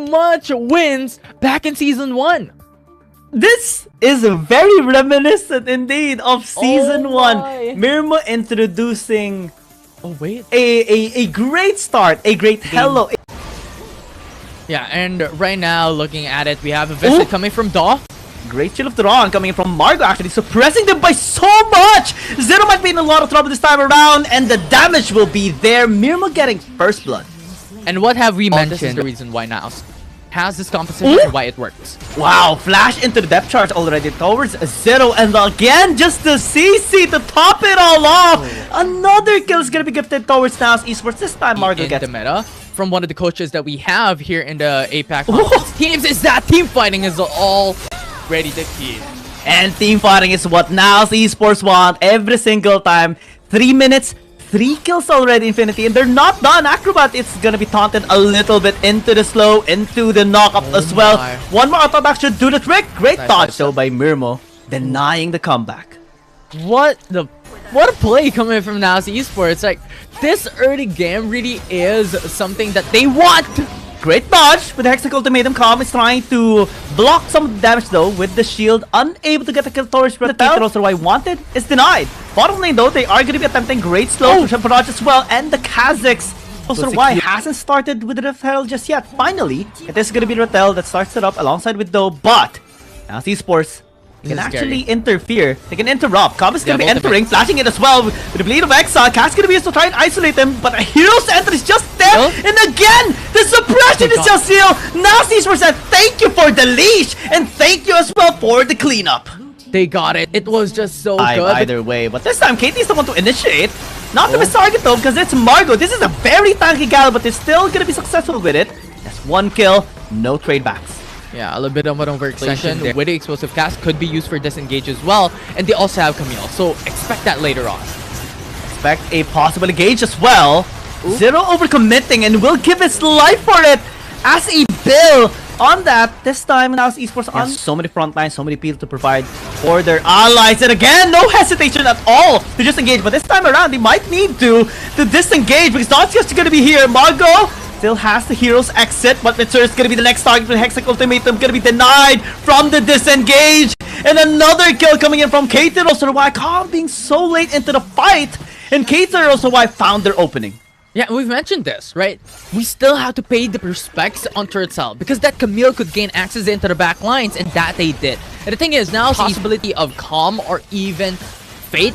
much wins back in Season 1. This is very reminiscent indeed of Season 1. Mirmo introducing a great start, a great hello. Yeah, and right now, looking at it, we have a visit coming from Daw. Great chill of the Ron coming in from Margo, actually suppressing them by so much. Zero might be in a lot of trouble this time around, and the damage will be there. Mirmo getting first blood. And what have we mentioned? This is the reason why NAOS has this composition and why it works. Wow, flash into the depth charge already towards Zero, and again just the CC to top it all off. Another kill is gonna be gifted towards NAOS Esports. This time Margo gets the meta from one of the coaches that we have here in the APAC teams is that team fighting is all ready to team. And team fighting is what NAOS Esports want every single time. 3 minutes, 3 kills already, Infinity, and they're not done. Acrobat, it's gonna be taunted a little bit into the slow, into the knock-up as well. One more auto attack should do the trick. Great dodge though by Mirmo, denying the comeback. What a play coming from NAOS Esports. Like, this early game really is something that they want. Great dodge with the Hextech Ultimatum. Calm is trying to block some of the damage though with the shield. Unable to get the kill towards the KT.RY wanted is denied. Bottom lane though, they are going to be attempting great slow to Barrage as well. And the Kazakhs. KT.RY hasn't started with the Rift Herald just yet. Finally, it is going to be Rattel that starts it up alongside with Do. But NAOS Esports can actually interfere. They can interrupt. Cobb is going to be entering, flashing it as well with the Bleed of Exile. Cass going to be used to try and isolate him, but a Hero's Enter is just there. And again, the suppression is just sealed. NAOS Esports said thank you for the leash, and thank you as well for the cleanup. They got it. It was just so good. Either way, but this time KT is the one to initiate. Not the best target though, because it's Margo. This is a very tanky gal, but they're still going to be successful with it. That's 1 kill, no trade backs. Yeah, a little bit of an overextension with the explosive cast could be used for disengage as well, and they also have Camille, so expect that later on. Expect a possible engage as well. Zero overcommitting and will give his life for it as a bill on that. This time NAOS Esports on so many front lines, so many people to provide for their allies, and again no hesitation at all to just engage. But this time around they might need to disengage because not just going to be here. Margo still has the hero's exit, but Mitsuru is going to be the next target with Hextech Ultimatum. Going to be denied from the disengage. And another kill coming in from KT.RY. Calm being so late into the fight. And KT.RY found their opening. Yeah, we've mentioned this, right? We still have to pay the respects on Turtle because that Camille could gain access into the back lines, and that they did. And the thing is, now the possibility of Calm or even Fate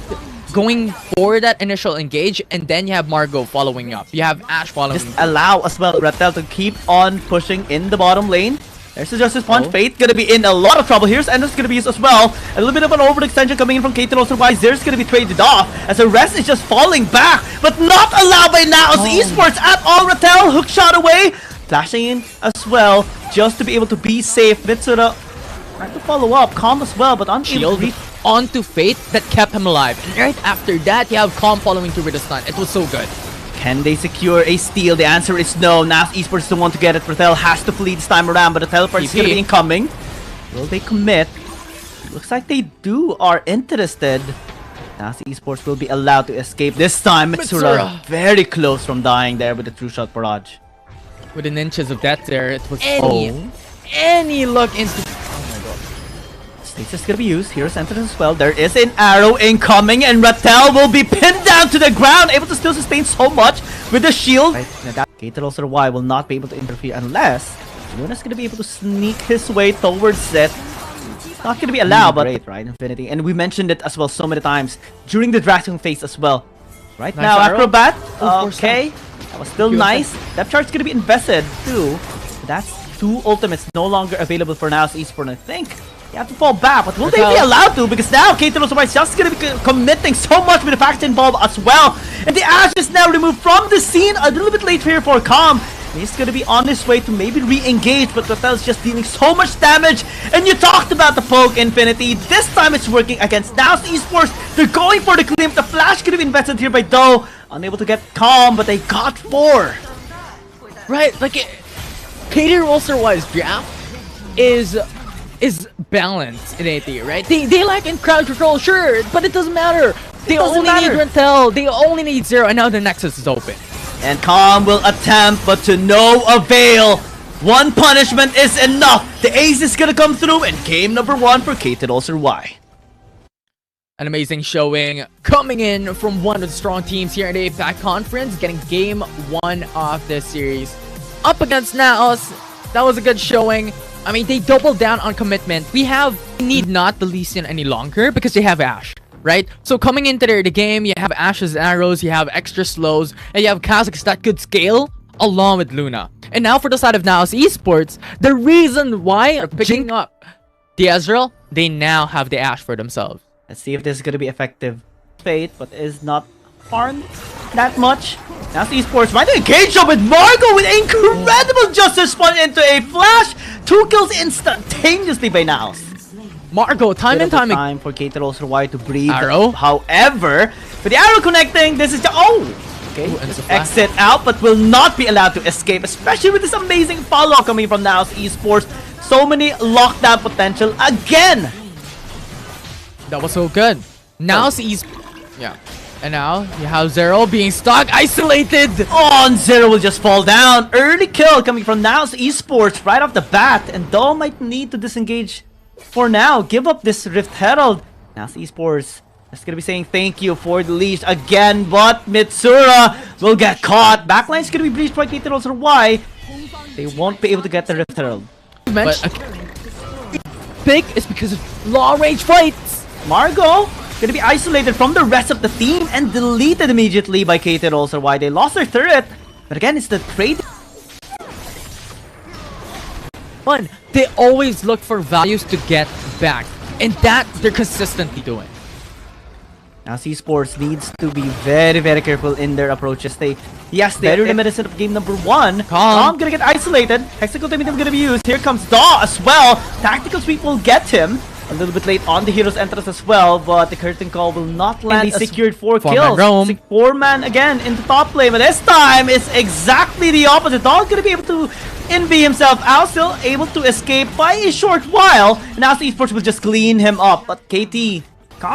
going for that initial engage, and then you have Margo following up. You have Ashe following. Just allow as well Rattel to keep on pushing in the bottom lane. There's the Justice Punch. Fate gonna be in a lot of trouble. Here's Ender's gonna be used as well. A little bit of an overextension coming in from KT.RY. There's gonna be traded off as the rest is just falling back, but not allowed by NAOS Esports at all. Rattel hook shot away, flashing in as well just to be able to be safe. Mitsura trying to follow up. Calm as well, but unable to onto Fate that kept him alive. And right after that, you have Calm following through with a stun. It was so good. Can they secure a steal? The answer is no. NAOS Esports is the one to get it. Rattel has to flee this time around, but the teleport is going to be incoming. Will they commit? Looks like they are interested. NAOS Esports will be allowed to escape this time. Mitsura very close from dying there with the true shot barrage. Within inches of death there, it was any luck into. Stasis is going to be used. Hero's Entrance as well. There is an arrow incoming, and Rattel will be pinned down to the ground, able to still sustain so much with the shield. KT.RY will not be able to interfere unless Luna's going to be able to sneak his way towards it. Not going to be allowed, but great, right? Infinity. And we mentioned it as well so many times during the drafting phase as well. Right now, Acrobat. Okay. That was still nice. Depth charge is going to be invested too. That's 2 ultimates no longer available for NAOS Esports, I think. You have to fall back, but will they be allowed to? Because now KT.RY is just going to be committing so much with the faction involved as well. And the Ashe is now removed from the scene. A little bit late here for Calm. He's going to be on his way to maybe re-engage, but Rattel is just dealing so much damage. And you talked about the poke, Infinity. This time it's working against NAOS Esports. They're going for the clean. The flash could have been invested here by Do. Unable to get Calm, but they got 4. Right, like KT.RY's draft is balanced in AT, right? They lack in crowd control, sure, but it doesn't matter. They only need Rattel, they only need Zero, and now the Nexus is open. And Calm will attempt, but to no avail. One punishment is enough. The ace is gonna come through in game number 1 for KT.RY. An amazing showing coming in from one of the strong teams here in the APAC conference, getting game 1 of this series. Up against NAOS, that was a good showing. I mean, they doubled down on commitment. We need not the Lee Sin any longer because they have Ashe, right? So coming into the game, you have Ashe's arrows, you have extra slows, and you have Kazakhs that could scale along with Luna. And now for the side of NAOS Esports, the reason why they're picking up the Ezreal, they now have the Ashe for themselves. Let's see if this is gonna be effective. Fate, but is not harmed that much. Now Esports trying to engage up with Margo with incredible justice spun into a flash. 2 kills instantaneously by NAOS. Margo, time and time again for KT.RY to breathe. Arrow. However, for the arrow connecting, this is the okay. Exit out, but will not be allowed to escape, especially with this amazing follow coming from NAOS Esports. So many lockdown potential again. That was so good. NAOS yeah. And now you have Zero being stuck, isolated. Oh, and Zero will just fall down. Early kill coming from NAOS Esports right off the bat. And Doe might need to disengage for now. Give up this Rift Herald. NAOS Esports is going to be saying thank you for the leash again. But Mitsura will get caught. Backline's going to be breached by KT.RY. They won't be able to get the Rift Herald. But big is because of long range fights. Margo gonna be isolated from the rest of the team and deleted immediately by KT.RY. They lost their turret, but again, it's the trade. They always look for values to get back, and that they're consistently doing. Now Esports needs to be very, very careful in their approaches. They better the medicine of game number 1. Calm gonna get isolated. Hexical Timidum gonna be used. Here comes Daw as well. Tactical sweep will get him. A little bit late on the hero's entrance as well, but the curtain call will not land. They secured 4 kills. 4-man again in the top lane, but this time it's exactly the opposite. Dog's gonna be able to envy himself out, still able to escape by a short while. And now Esports will just clean him up, but KT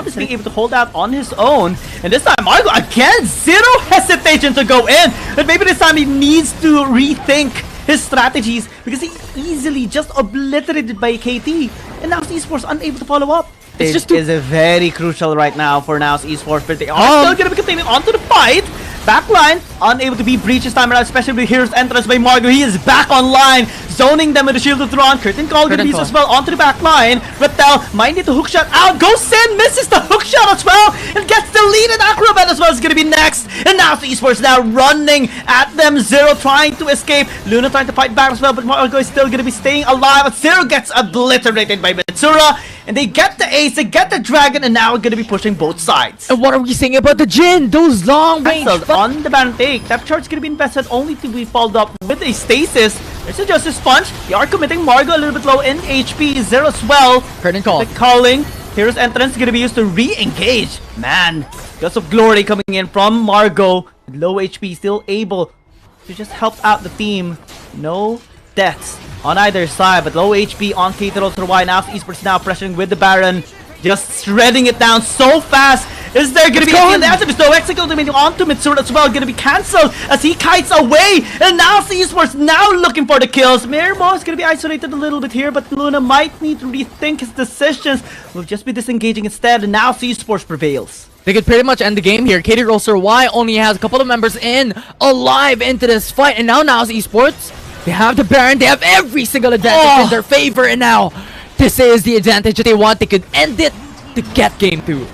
is being able to hold out on his own. And this time Margo again, zero hesitation to go in. But maybe this time he needs to rethink his strategies because he easily just obliterated by KT. And now Esports unable to follow up. It's just is a very crucial right now for NAOS Esports, but they are still going to be continuing onto the fight. Backline unable to be breached this time around, especially with Hero's entrance by Margo. He is back online, zoning them with the Shield of Thrawn. Curtain call going to be used as well onto the backline. Rattel might need to hook shot out. Go Sin misses the hook shot as well and gets deleted. Acrobat as well is going to be next. And now Esports now running at them. Zero trying to escape. Luna trying to fight back as well, but Margo is still going to be staying alive. But Zero gets obliterated by Mitsura. And they get the ace, they get the dragon, and now we're going to be pushing both sides. And what are we saying about the Jhin? Those long range on the Baron take. That charge going to be invested only to be followed up with a stasis. There's a Justice Punch. They are committing. Margo a little bit low in HP. Zero as well. Curtain call. The calling. Hero's entrance is going to be used to re-engage. Man, Gust of Glory coming in from Margo. With low HP, still able to just help out the team. No deaths on either side, but low HP on KT.RY. Now Esports now pressuring with the Baron, just shredding it down so fast. Is there gonna be a the answer? There's no execute onto Mitsura as well, gonna be cancelled as he kites away. And now Esports now looking for the kills. Mirmo is gonna be isolated a little bit here, but Luna might need to rethink his decisions. Will just be disengaging instead, and now Esports prevails. They could pretty much end the game here. KT.RY only has a couple of members alive into this fight, and now Esports, they have the Baron, they have every single advantage in their favor, and now this is the advantage that they want. They could end it to get game 2.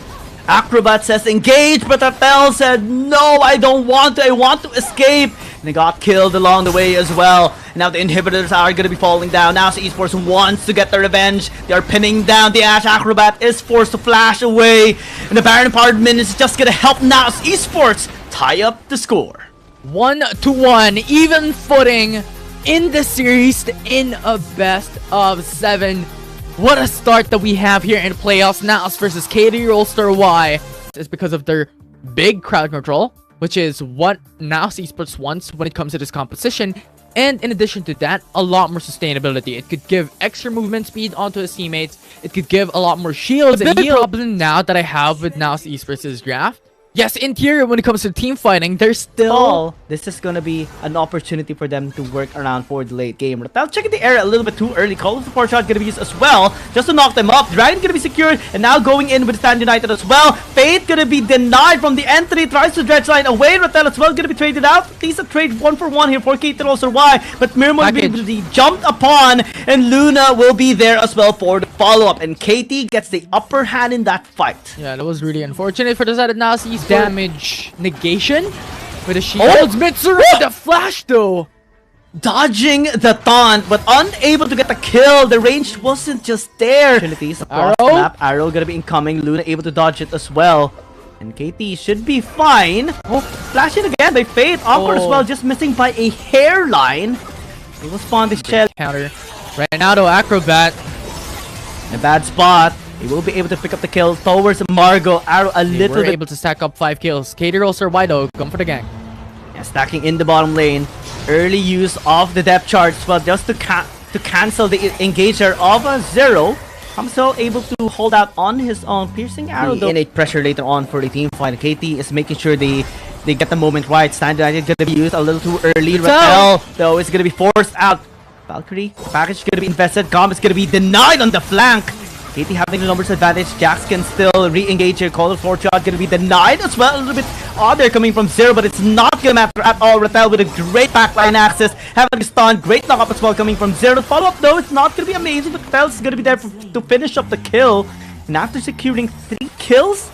Acrobat says engage, but Rattel said no, I don't want to, I want to escape. And they got killed along the way as well. And now the inhibitors are going to be falling down. Now Esports wants to get their revenge. They are pinning down the Ashe. Acrobat is forced to flash away. And the Baron Pardman is just going to help now Esports tie up the score. 1-1, even footing in the series in a best of 7. What a start that we have here in the playoffs. NAOS versus KT.RY. It's because of their big crowd control, which is what NAOS Esports wants when it comes to this composition. And in addition to that, a lot more sustainability. It could give extra movement speed onto his teammates. It could give a lot more shields. The big problem now that I have with NAOS Esports' draft Yes, interior when it comes to team fighting, there's still... This is gonna be an opportunity for them to work around for the late game. Now checking the area a little bit too early. Call of support shot gonna be used as well, just to knock them up. Dragon gonna be secured, and now going in with Stand United as well. Fate gonna be denied from the entry, tries to dredge line away. Rattel as well gonna be traded out. At least a trade 1-for-1 here for KT.RY, but Mirmo will be jumped upon, and Luna will be there as well for the follow-up, and KT gets the upper hand in that fight. Yeah, that was really unfortunate for the side of NAOS. Damage negation with a shield. Mitsuru, the flash though. Dodging the taunt, but unable to get the kill. The range wasn't just there. Arrow gonna be incoming. Luna able to dodge it as well. And KT should be fine. Flashing again by Fate. Awkward as well, just missing by a hairline. It will spawn the shell. Counter. Right now though, Acrobat. A bad spot. He will be able to pick up the kill towards Margot. Arrow a little bit able to stack up 5 kills. KT.RY though, come for the gang. Yeah, stacking in the bottom lane. Early use of the depth charge, well, just to cancel the engager of a 0. Hamsel able to hold out on his own. Piercing arrow though. Innate pressure later on for the team fight. KT is making sure they get the moment right. Stand United gonna be used a little too early. Rattel though is gonna be forced out. Valkyrie package gonna be invested. Gom is gonna be denied on the flank. KT having the numbers advantage. Jax can still re-engage here. Call of Fortune gonna be denied as well. A little bit odd there coming from 0, but it's not gonna matter at all. Rattel with a great backline access, having a stun, great knock up as well coming from 0. The follow-up though, it's not gonna be amazing, but Rattel's gonna be there to finish up the kill. And after securing 3 kills,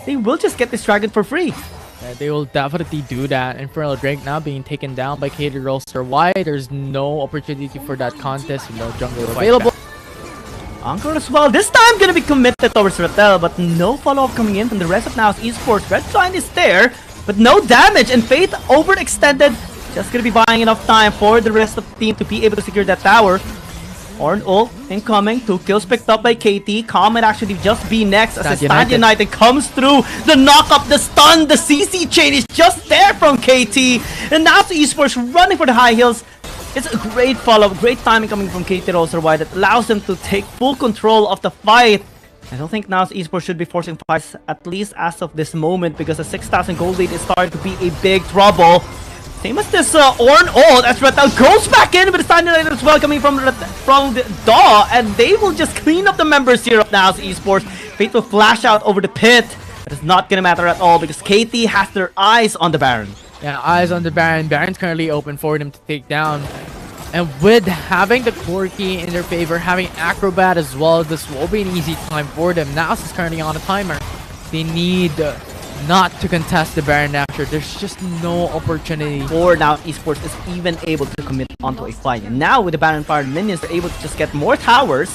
they will just get this dragon for free. Yeah, they will definitely do that. Infernal Drake now being taken down by KT.RY. There's no opportunity for that contest. No jungle available. Anchor as well. This time gonna be committed towards Rattel, but no follow-up coming in from the rest of NAOS Esports. Red Line is there, but no damage, and Fate overextended. Just gonna be buying enough time for the rest of the team to be able to secure that tower. Ornn ult incoming. 2 kills picked up by KT. Calm might actually just be next as Stand United comes through. The knock up, the stun, the CC chain is just there from KT. And NAOS Esports running for the high heels. It's a great follow-up, great timing coming from KT.RY that allows them to take full control of the fight. I don't think NAOS Esports should be forcing fights, at least as of this moment, because the 6,000 gold lead is starting to be a big trouble. Same as this Ornn ult as Rattel goes back in with the Stand United as well coming from the DAW, and they will just clean up the members here of NAOS Esports. Fate will flash out over the pit, but it's not gonna matter at all because KT has their eyes on the Baron. Yeah, eyes on the Baron. Baron's currently open for them to take down. And with having the core key in their favor, having Acrobat as well, this will be an easy time for them. NAOS is currently on a timer. They need not to contest the Baron after. There's just no opportunity. For NAOS Esports is even able to commit onto a fight. And now with the Baron fired minions, they're able to just get more towers.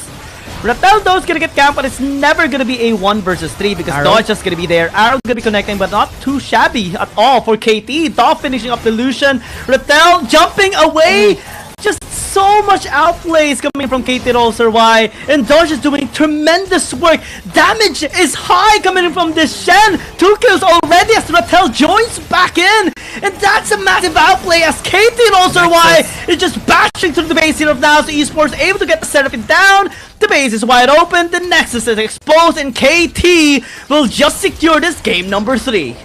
Rattel though is gonna get camped, but it's never gonna be a 1 versus 3 because Daw is just gonna be there. Arrow gonna be connecting, but not too shabby at all for KT. Daw finishing up the Lucian. Rattel jumping away. Just so much outplays coming from KT.RY, and Dodge is doing tremendous work. Damage is high coming from this Shen. 2 kills already as Rattel joins back in, and that's a massive outplay as KT.RY is just bashing through the base here of NAOS Esports, able to get the Seraphim down. The base is wide open, the Nexus is exposed, and KT will just secure this game number 3.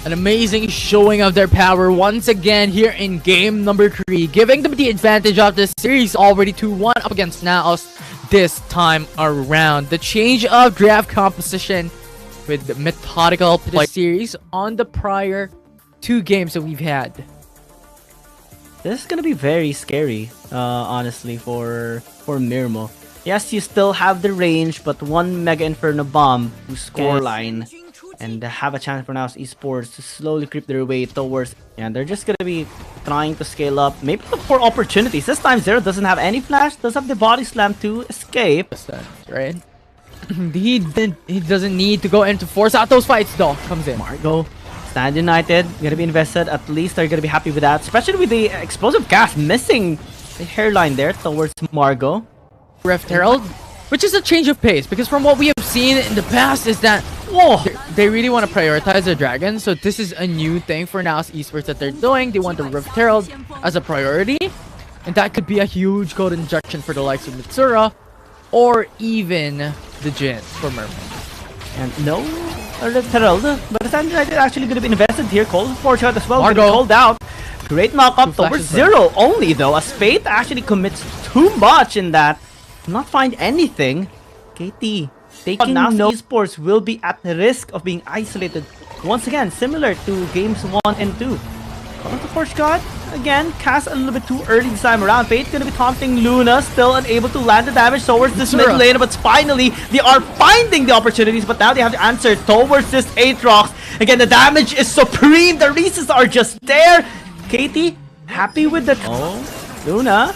An amazing showing of their power once again here in game number 3, giving them the advantage of this series, already 2-1 up against NAOS this time around. The change of draft composition with the methodical play series on the prior 2 games that we've had. This is gonna be very scary, honestly, for Mirmo. Yes, you still have the range, but 1 Mega Inferno Bomb to scoreline and have a chance for NAOS Esports to slowly creep their way towards. And they're just gonna be trying to scale up, maybe look for opportunities. This time Zero doesn't have any flash, does have the body slam to escape. Right? he doesn't need to go in to force out those fights though. Comes in. Margot, Stand United, gonna be invested. At least they're gonna be happy with that, especially with the explosive gas missing the hairline there towards Margot. Rift Herald, which is a change of pace, because from what we have seen in the past is that they really want to prioritize the dragon. So this is a new thing for NAOS Esports that they're doing. They want the Rift Herald as a priority, and that could be a huge gold injection for the likes of Mitsura or even the Jin for Mermaid. And no literal. But the China United actually going to be invested here. Call for shot as well. Margo. Called out. Great knock-up towards Zero only though, as Fate actually commits too much in that. Not find anything. KT taking NAOS Esports will be at the risk of being isolated once again, similar to games 1 and 2. Call to Force God. Again, cast a little bit too early this time around. Fate gonna be taunting Luna, still unable to land the damage towards this mid lane, but finally they are finding the opportunities, but now they have to answer towards this Aatrox. Again, the damage is supreme, the reasons are just there. KT, happy with the... Oh, Luna,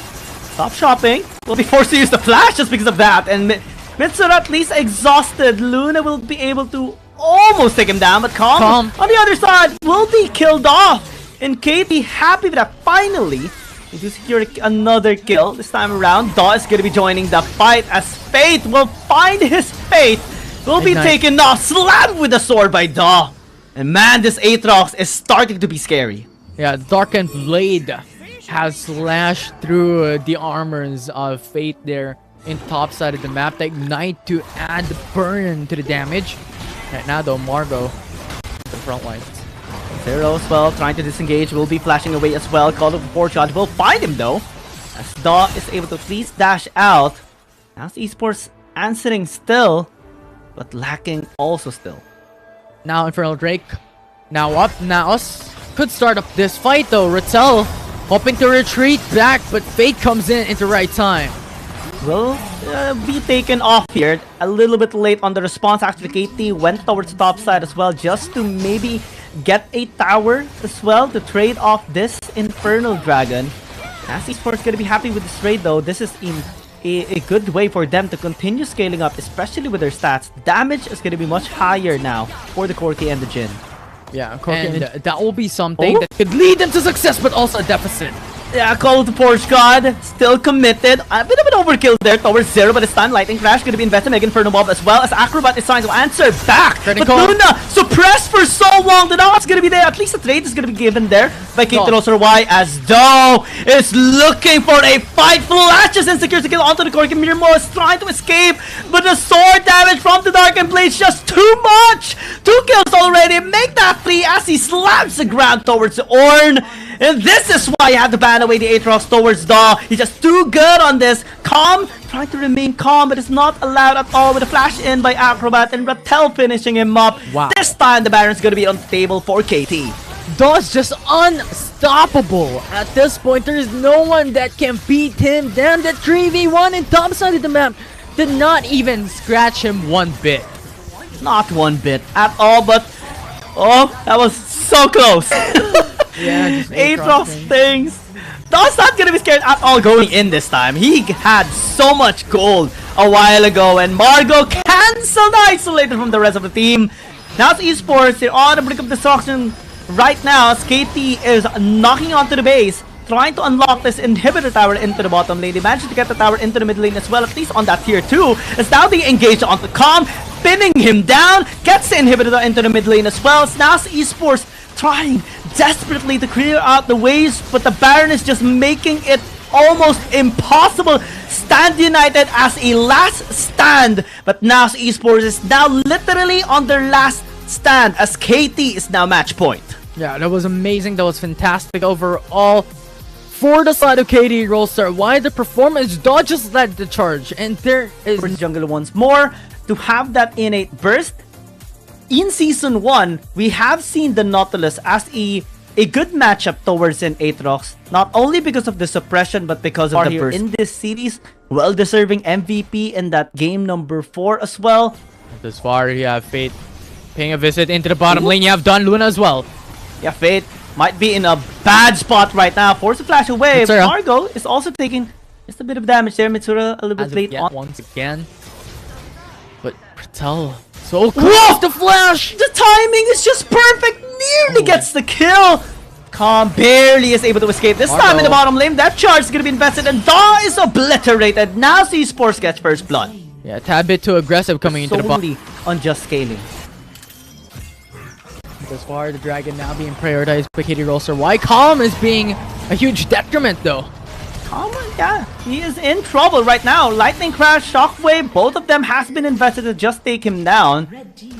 stop shopping. Will be forced to use the flash just because of that, and Mitsuru at least exhausted. Luna will be able to almost take him down, but Calm on the other side will be killed off. And KT happy that finally they do secure another kill this time around. Daw is going to be joining the fight as Fate will find his fate. Will be taken off, slammed with the sword by Daw. And man, this Aatrox is starting to be scary. Yeah, Darkened Blade has slashed through the armors of Fate there in top side of the map. The Ignite to add burn to the damage. Right now though, Margo the front lines. Zero as well, trying to disengage, will be flashing away as well. Call of 4 shot will find him though, as Daw is able to at least dash out. NAOS Esports answering still, but lacking also still. Now Infernal Drake, now up. NAOS could start up this fight though. Rattel hoping to retreat back, but Fate comes in at the right time. Will be taken off here a little bit late on the response. Actually, KT went towards the top side as well, just to maybe get a tower as well to trade off this Infernal Dragon. NAOS Esports gonna be happy with this trade though. This is a good way for them to continue scaling up, especially with their stats. Damage is gonna be much higher now for the Corki and the Jhin. Yeah, and that will be something that could lead them to success, but also a deficit. Yeah, Call to Force God, still committed. A bit of an overkill there towards Zero, but it's time. Lightning Crash gonna be invested. Inferno Mob as well as Acrobat is trying to answer back. But Luna suppressed for so long. The knockout's gonna be there. At least a trade is gonna be given there by KT.RY, as Doe is looking for a fight. Flashes and secures the kill onto the Corki. Mirmo is trying to escape, but the sword damage from the Darkened Blade is just too much. 2 kills already. Make that 3 as he slams the ground towards the Ornn. And this is why you have to ban away the Aatrox towards Daw. He's just too good on this. Calm, trying to remain calm, but it's not allowed at all with a flash in by Acrobat and Rattel finishing him up. Wow. This time the Baron's gonna be on the table for KT. Daw's just unstoppable. At this point, there is no one that can beat him. Damn, that 3v1 in top side of the map did not even scratch him one bit. Not one bit at all, but oh, that was so close. Yeah, Aatrox things. Daw's not gonna be scared at all going in this time. He had so much gold a while ago, and Margo cancelled, isolated from the rest of the team. NAOS Esports, they're on the brink of destruction right now as KT is knocking onto the base, trying to unlock this inhibitor tower into the bottom lane. They managed to get the tower into the mid lane as well, at least on that tier 2. As now they engage onto Calm, pinning him down, gets the inhibitor into the mid lane as well. NAOS Esports trying desperately to clear out the waves, but the Baron is just making it almost impossible. Stand United as a last stand, but NAOS Esports is now literally on their last stand as KT is now match point. Yeah, that was amazing. That was fantastic overall for the side of KT Rolster. Why the performance? Daw just led the charge, and there is for the jungle once more to have that innate burst. In Season 1, we have seen the Nautilus as a good matchup towards an Aatrox. Not only because of the suppression, but because of the burst. In this series, well-deserving MVP in that game number 4 as well. This far, you have Fate paying a visit into the bottom lane. You have Don Luna as well. Yeah, Fate might be in a bad spot right now. Force a flash away. But Margo is also taking just a bit of damage there. Mitsuru a little bit late on. Once again. But Rattel so close to flash! The timing is just perfect! Nearly gets the kill! Calm barely is able to escape. This time in the bottom lane, that charge is going to be invested and Daw is obliterated. NAOS Esports gets first blood. Yeah, a tad bit too aggressive coming into the bottom. On just scaling. Thus far, the Dragon now being prioritized by KT Rolster. Why Calm is being a huge detriment though. Yeah, he is in trouble right now. Lightning Crash, Shockwave, both of them has been invested to just take him down.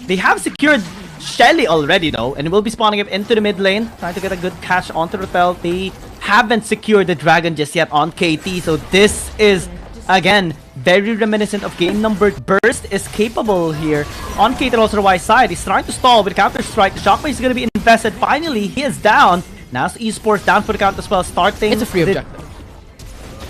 They have secured Shelly already though, and will be spawning him into the mid lane, trying to get a good catch onto Ratel. They haven't secured the dragon just yet on KT, so this is, again, very reminiscent of game number. Burst is capable here on KT.RY side. He's trying to stall with Counter Strike. The Shockwave is going to be invested. Finally, he is down. NAOS Esports down for the count as well, starting. It's a free objective.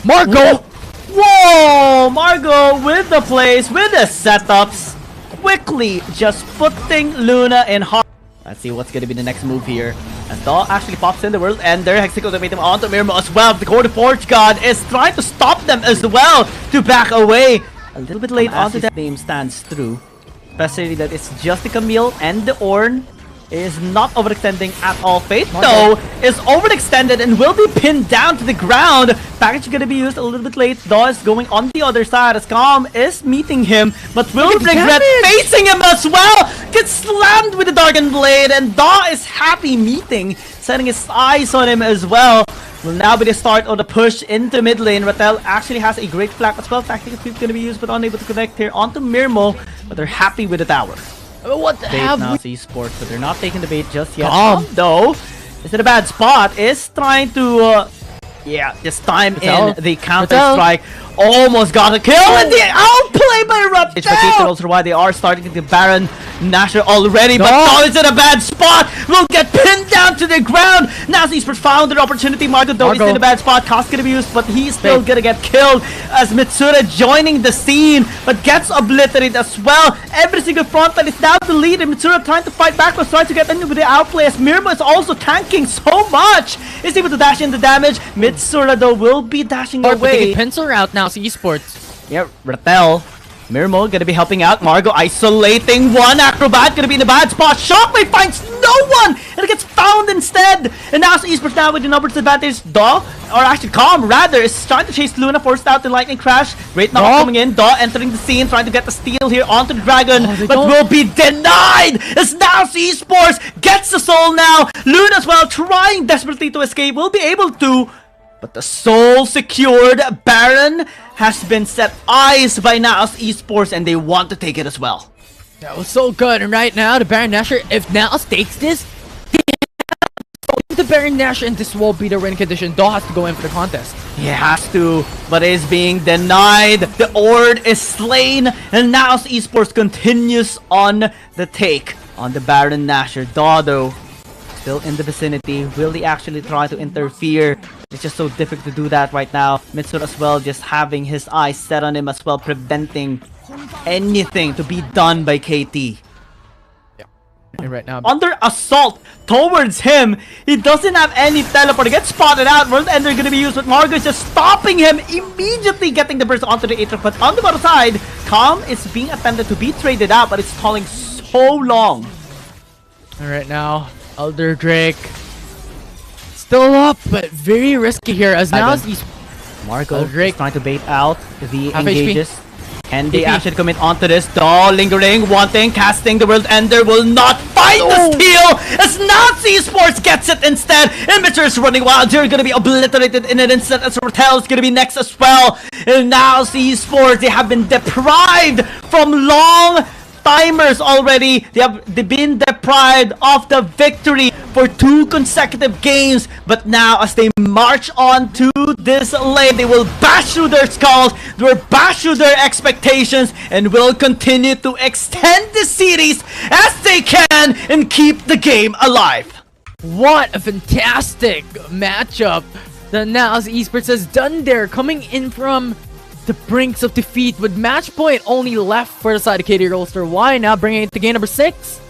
Margo! Whoa! Margo with the plays, with the setups. Quickly just putting Luna in hard. Let's see what's going to be the next move here. As Daw actually pops in the World Ender. Hexic ultimatum onto Mirmo as well. The Core Forge God is trying to stop them as well to back away. A little bit late onto that. Name stands through. Especially that it's just the Camille and the Ornn. Is not overextending at all. Fate though is overextended and will be pinned down to the ground. Package gonna be used a little bit late. Daw is going on the other side as Calm is meeting him, but will regret facing him as well. Gets slammed with the Darken Blade, and Daw is happy meeting, setting his eyes on him as well. Will now be the start of the push into mid lane. Ratel actually has a great flag as well. Tactical sweep gonna be used, but unable to connect here onto Mirmo, but they're happy with the tower. What the hell? NAOS Esports, but they're not taking the bait just yet. Though, is in a bad spot. Is trying to, this time in the Counter Strike. Almost got a kill, and the outplay by Ratel. Why they are starting the Baron Nashor already, but Daw is in a bad spot. Will get pinned down to the ground. NAOS Esports found an opportunity. Margo though is in a bad spot. Cost gonna be used, but he's still gonna get killed as Mitsura joining the scene, but gets obliterated as well. Every single front line is now deleted. Mitsura trying to fight back, but trying to get into the outplay as Mirmo is also tanking so much. Is able to dash in the damage. Mitsura though will be dashing away. Pencil out now. Esports. Yeah, Ratel. Mirmo gonna be helping out. Margo isolating one. Acrobat gonna be in a bad spot. Shockwave finds no one, and it gets found instead. And now Esports now with the numbers advantage. Daw, or actually Calm rather, is trying to chase Luna, forced out the Lightning Crash. Great knock coming in. Daw entering the scene, trying to get the steal here onto the Dragon, but will be denied. As now Esports gets the soul now. Luna as well, trying desperately to escape. Will be able to. But the soul secured. Baron has been set eyes by NAOS Esports, and they want to take it as well. That was so good. And right now, the Baron Nashor, if NAOS takes this, the Baron Nashor, and this will be the win condition. Daw has to go in for the contest. He has to, but is being denied. The Ornn is slain, and NAOS Esports continues on the take on the Baron Nashor. Daw though, still in the vicinity. Will he actually try to interfere? It's just so difficult to do that right now. Mitsura as well, just having his eyes set on him as well, preventing anything to be done by KT. Yeah. And right now, under assault towards him, he doesn't have any teleport. He gets spotted out. World Ender gonna be used, but Margo is just stopping him, immediately getting the burst onto the Aether. But on the other side, Calm is being attempted to be traded out, but it's calling so long. And right now, Elder Drake still up, but very risky here as now he's Margo is trying to bait out the engages. HP. And they actually commit onto this. Daw lingering, wanting, casting the World Ender, will not find the steal as NAOS Esports gets it instead. Immature is running wild. They're gonna be obliterated in an instant as Ratel is gonna be next as well. And NAOS Esports, they have been deprived from long timers already. They've been deprived of the victory for 2 consecutive games, but now as they march on to this lane, they will bash through their skulls, they will bash through their expectations, and will continue to extend the series as they can and keep the game alive. What a fantastic matchup that NAOS Esports has done there, coming in from the brinks of defeat with match point only left for the side of KT.RY Rolster. Why now bringing it to game number 6?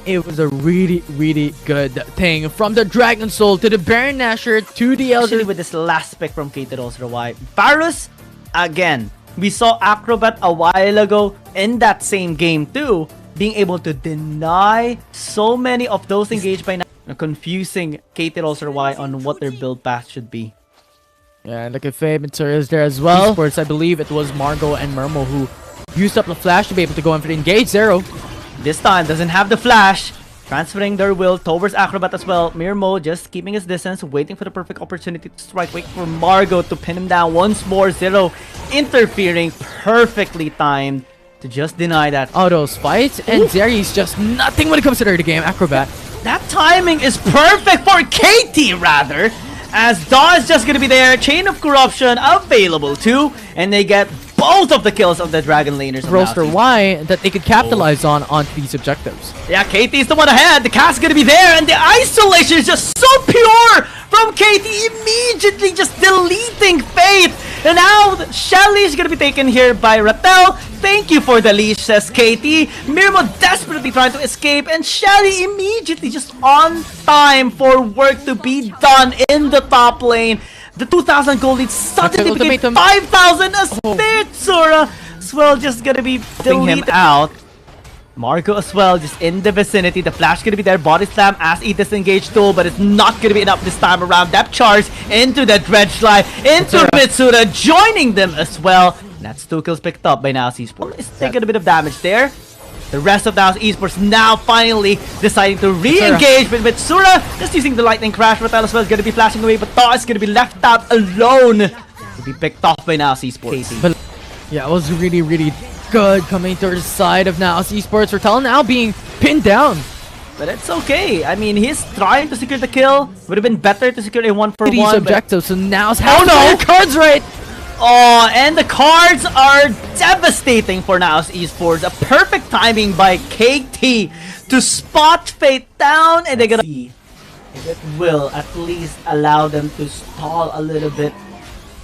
It was a really, really good thing. From the Dragon Soul to the Baron Nashor to the Elder. With this last pick from KT.RY, Varus, again, we saw Acrobat a while ago in that same game too, being able to deny so many of those engaged by now, confusing KT.RY on what their build path should be. Yeah, and look at Faye, Mitsura is there as well. Esports, I believe it was Margo and Mirmo who used up the flash to be able to go in for the engage. Zero this time doesn't have the flash. transferring their will towards Acrobat as well. Mirmo just keeping his distance, waiting for the perfect opportunity to strike. Wait for Margo to pin him down once more. Zero interfering, perfectly timed to just deny that Autos fight, and Zeri's just nothing when it comes to the game. Acrobat. That timing is perfect for KT rather, as Daw is just gonna be there. Chain of Corruption available too, and they get both of the kills of the Dragon Laners. Rolster Y that they could capitalize on these objectives. Yeah, KT is the one ahead. The cast is gonna be there, and the isolation is just so pure from KT, immediately just deleting Faith. And now Shelly is gonna be taken here by Rattel. Thank you for the leash, says KT. Mirmo desperately trying to escape, and Shelly immediately just on time for work to be done in the top lane. The 2,000 gold lead suddenly became 5,000 as Sura as well just gonna be deleting him out. Marco as well just in the vicinity. The flash gonna be there. Body slam as he disengaged too, but it's not gonna be enough this time around. Depth charge into the dredge line, into Mitsura joining them as well. That's 2 kills picked up by NAOS Esports. It's taking a bit of damage there. The rest of NAOS Esports now finally deciding to re-engage with Mitsura, just using the lightning crash. Rattel as well is going to be flashing away, but Daw is going to be left out alone to be picked off by NAOS Esports. But yeah, it was really, really good coming to the side of NAOS Esports. Rattel now being pinned down. But it's okay. I mean, he's trying to secure the kill. Would have been better to secure a 1-for-1. These objectives, so NAOS has their cards right. Oh, and the cards are devastating for NAOS Esports. A perfect timing by KT to spot Fate down, and they're gonna see if it will at least allow them to stall a little bit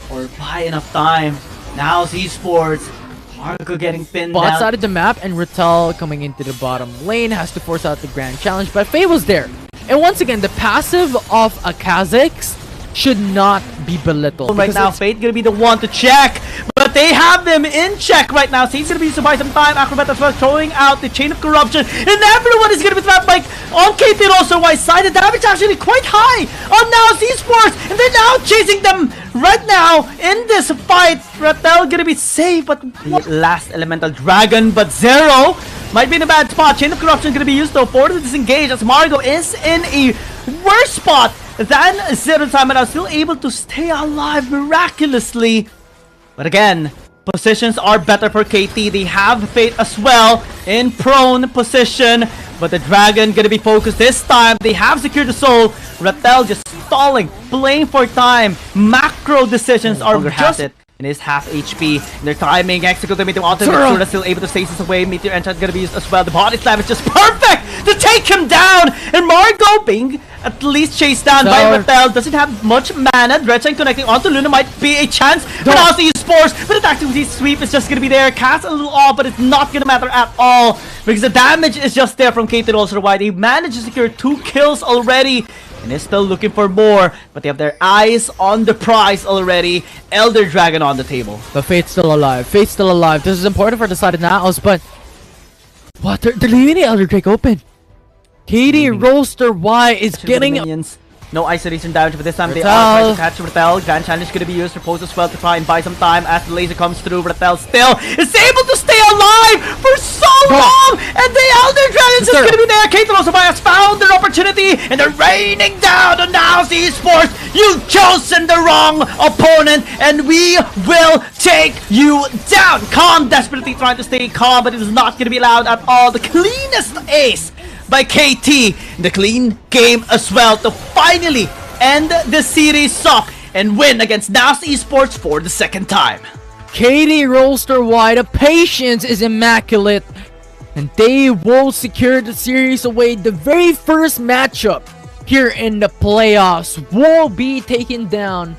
or buy enough time. NAOS Esports, Marco getting pinned Bot down. side of the map, and Rattel coming into the bottom lane has to force out the grand challenge, but Faye was there. And once again, the passive of a Kha'Zix should not be belittled. Right now, Fate gonna be the one to check, but they have them in check right now. So he's gonna be used to buy some time. Acrobat as well throwing out the Chain of Corruption, and everyone is gonna be trapped like on KT also Y side. The damage actually quite high on NAOS Esports, and they're now chasing them right now in this fight. Rattel gonna be safe, but the last elemental dragon, but Zero might be in a bad spot. Chain of Corruption gonna be used though for the disengage, as Margo is in a worse spot than Zero time, and I was still able to stay alive miraculously. But again, positions are better for KT. They have Fate as well in prone position, but the Dragon gonna be focused this time. They have secured the soul. Rattel just stalling, playing for time. Macro decisions are just in his half HP. And their timing, execute Meteor ultimate. Sura still able to stasis away. Meteor enchant gonna be used as well. The body slam is just perfect to take him down. And Margo being at least chased down by Rattel. Doesn't have much mana. Dredge connecting onto Luna might be a chance for NAOS Esports. But the activity sweep is just gonna be there. Cast a little off, but it's not gonna matter at all because the damage is just there from KT.RY. They managed to secure 2 kills already, and they're still looking for more, but they have their eyes on the prize already. Elder Dragon on the table. But Fate's still alive. Fate's still alive. This is important for the side of NAOS, but what? They're leaving the Elder Drake open. KT Rolster Y is getting minions. No isolation damage, but this time they are trying to catch Rattel. Grand Challenge gonna be used for Pose as well to try and buy some time as the laser comes through. Rattel still is able to stay alive for so long, and the Elder Dragon is gonna be there. KT.RY has found their opportunity, and they're raining down on NAOS Esports. You've chosen the wrong opponent, and we will take you down. Calm, desperately trying to stay calm, but it is not gonna be allowed at all. The cleanest ace by KT, the clean game as well to finally end the series off and win against NAOS Esports for the second time. KT Rolster Y, the patience is immaculate, and they will secure the series away. The very first matchup here in the playoffs will be taken down